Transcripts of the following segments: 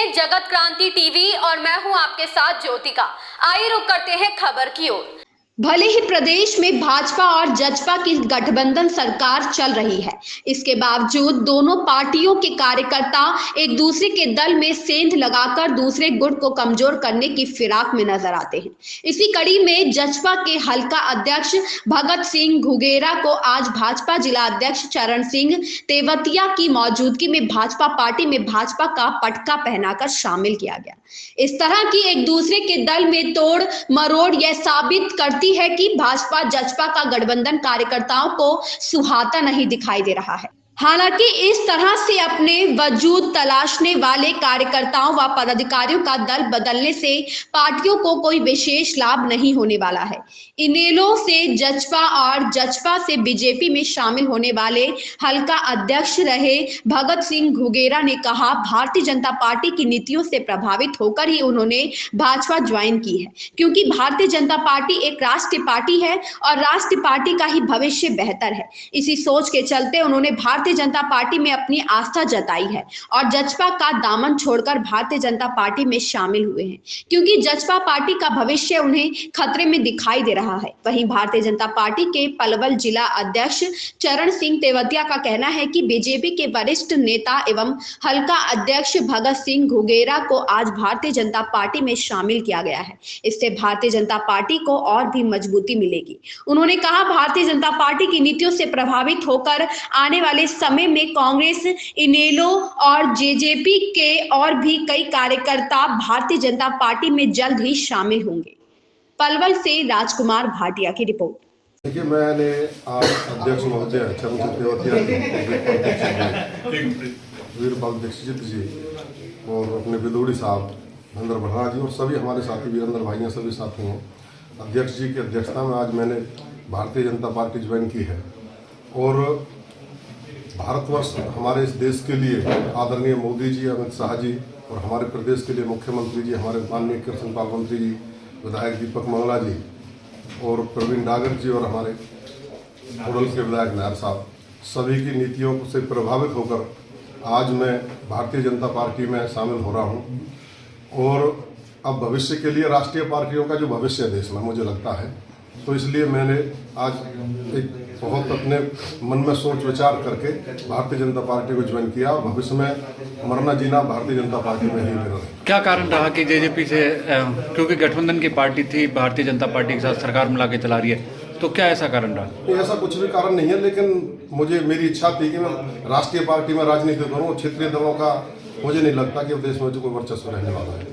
हैं जगत क्रांति टीवी और मैं हूं आपके साथ ज्योतिका। आइए रुक करते हैं खबर की ओर। भले ही प्रदेश में भाजपा और जजपा की गठबंधन सरकार चल रही है, इसके बावजूद दोनों पार्टियों के कार्यकर्ता एक दूसरे के दल में सेंध लगाकर दूसरे गुट को कमजोर करने की फिराक में नजर आते हैं। इसी कड़ी में जजपा के हल्का अध्यक्ष भगत सिंह घुगेरा को आज भाजपा जिला अध्यक्ष चरण सिंह तेवतिया की मौजूदगी में भाजपा पार्टी में भाजपा का पटका पहनाकर शामिल किया गया। इस तरह की एक दूसरे के दल में तोड़ मरोड़ यह साबित करती है कि भाजपा जजपा का गठबंधन कार्यकर्ताओं को सुहाता नहीं दिखाई दे रहा है। हालांकि इस तरह से अपने वजूद तलाशने वाले कार्यकर्ताओं व पदाधिकारियों का दल बदलने से पार्टियों को कोई विशेष लाभ नहीं होने वाला है। इनेलो से जजपा और जजपा से बीजेपी में शामिल होने वाले हल्का अध्यक्ष रहे भगत सिंह घुगेरा ने कहा, भारतीय जनता पार्टी की नीतियों से प्रभावित होकर ही उन्होंने भाजपा ज्वाइन की है, क्योंकि भारतीय जनता पार्टी एक राष्ट्रीय पार्टी है और राष्ट्रीय पार्टी का ही भविष्य बेहतर है। इसी सोच के चलते उन्होंने भारतीय जनता पार्टी में अपनी आस्था जताई है और जजपा का दामन छोड़कर भारतीय जनता पार्टी में शामिल हुए हैं, क्योंकि जजपा पार्टी का भविष्य उन्हें खतरे में दिखाई दे रहा है। वहीं भारतीय जनता पार्टी के पलवल जिला अध्यक्ष चरण सिंह तेवतिया का कहना है कि बीजेपी के वरिष्ठ नेता एवं हल्का अध्यक्ष भगत सिंह घुगेरा को आज भारतीय जनता पार्टी में शामिल किया गया है। इससे भारतीय जनता पार्टी को और भी मजबूती मिलेगी। उन्होंने कहा, भारतीय जनता पार्टी की नीतियों से प्रभावित होकर आने वाले समय में कांग्रेस, इनेलो और जेजेपी के और भी कई कार्यकर्ता भारतीय जनता पार्टी में जल्द ही शामिल होंगे। पलवल से राजकुमार भाटिया की रिपोर्ट। देखिए, मैंने आज अध्यक्ष महोदय चरण सिंह तेवतिया वीरपाल दीक्षित जी और अपने विदोड़ी साहब धंधर बढ़ा जी और सभी हमारे साथी वीरेंद्र भाइयों सभी साथी हैं, अध्यक्ष जी की अध्यक्षता में आज मैंने भारतीय जनता पार्टी ज्वाइन की है। और भारतवर्ष हमारे इस देश के लिए आदरणीय मोदी जी, अमित शाह जी और हमारे प्रदेश के लिए मुख्यमंत्री जी, हमारे माननीय कृष्णपाल मंत्री जी, विधायक दीपक मंगला जी और प्रवीण डागर जी और हमारे उड़ल के विधायक नायर साहब, सभी की नीतियों से प्रभावित होकर आज मैं भारतीय जनता पार्टी में शामिल हो रहा हूँ। और अब भविष्य के लिए राष्ट्रीय पार्टियों का जो भविष्य है देश में, मुझे लगता है, तो इसलिए मैंने आज एक बहुत अपने मन में सोच विचार करके भारतीय जनता पार्टी को ज्वाइन किया। भविष्य में मरना जीना भारतीय जनता पार्टी में ही मेरा है। क्या कारण रहा कि जेजेपी से, क्योंकि गठबंधन की पार्टी थी, भारतीय जनता पार्टी के साथ सरकार मिला के चला रही है, तो क्या ऐसा कारण रहा? ऐसा कुछ भी कारण नहीं है, लेकिन मेरी इच्छा थी कि मैं राष्ट्रीय पार्टी में राजनीति करूँ। क्षेत्रीय दलों का मुझे नहीं लगता कि देश में जो कोई वर्चस्व रहने वाला है।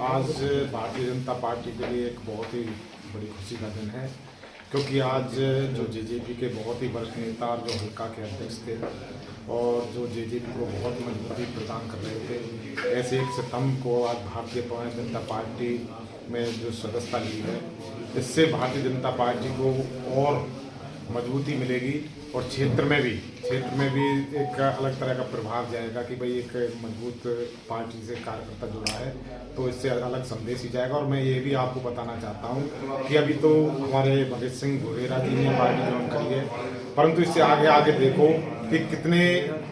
आज भारतीय जनता पार्टी के लिए एक बहुत ही बड़ी खुशी का दिन है, क्योंकि आज जो जेजेपी के बहुत ही वरिष्ठ नेता और जो हल्का के अध्यक्ष थे और जो जेजेपी को बहुत मजबूती प्रदान कर रहे थे, ऐसे एक सितम्बर को आज भारतीय जनता पार्टी में जो सदस्यता ली है, इससे भारतीय जनता पार्टी को और मजबूती मिलेगी और क्षेत्र में भी एक अलग तरह का प्रभाव जाएगा कि भाई एक मजबूत पार्टी से कार्यकर्ता जुड़ा है, तो इससे अलग संदेश ही जाएगा। और मैं ये भी आपको बताना चाहता हूँ कि अभी तो हमारे भगत सिंह घुगेरा जी ने पार्टी ज्वाइन करी है, परंतु इससे आगे देखो कि कितने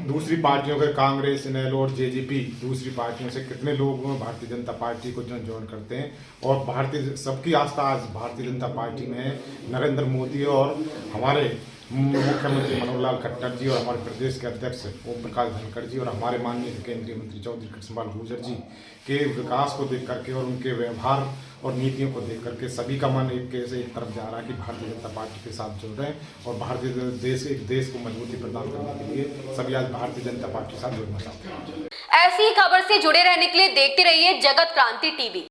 दूसरी पार्टियों के कांग्रेस, इनेलो और जेजेपी दूसरी पार्टियों से कितने लोग भारतीय जनता पार्टी को ज्वाइन करते हैं। और सबकी आस्था आज भारतीय जनता पार्टी में है। नरेंद्र मोदी और हमारे मुख्यमंत्री मनोहर लाल खट्टर जी और हमारे प्रदेश के अध्यक्ष ओम प्रकाश धनखड़ जी और हमारे माननीय केंद्रीय मंत्री चौधरी कृष्णपाल गुर्जर जी के विकास को देख करके और उनके व्यवहार और नीतियों को देख करके सभी का मन एक तरफ जा रहा है कि भारतीय जनता पार्टी के साथ जुड़ रहे हैं और भारतीय देश को मजबूती प्रदान करने के लिए सभी आज भारतीय जनता पार्टी के साथ जुड़ना चाहते हैं। ऐसी खबर से जुड़े रहने के लिए देखते रहिए जगत क्रांति टीवी।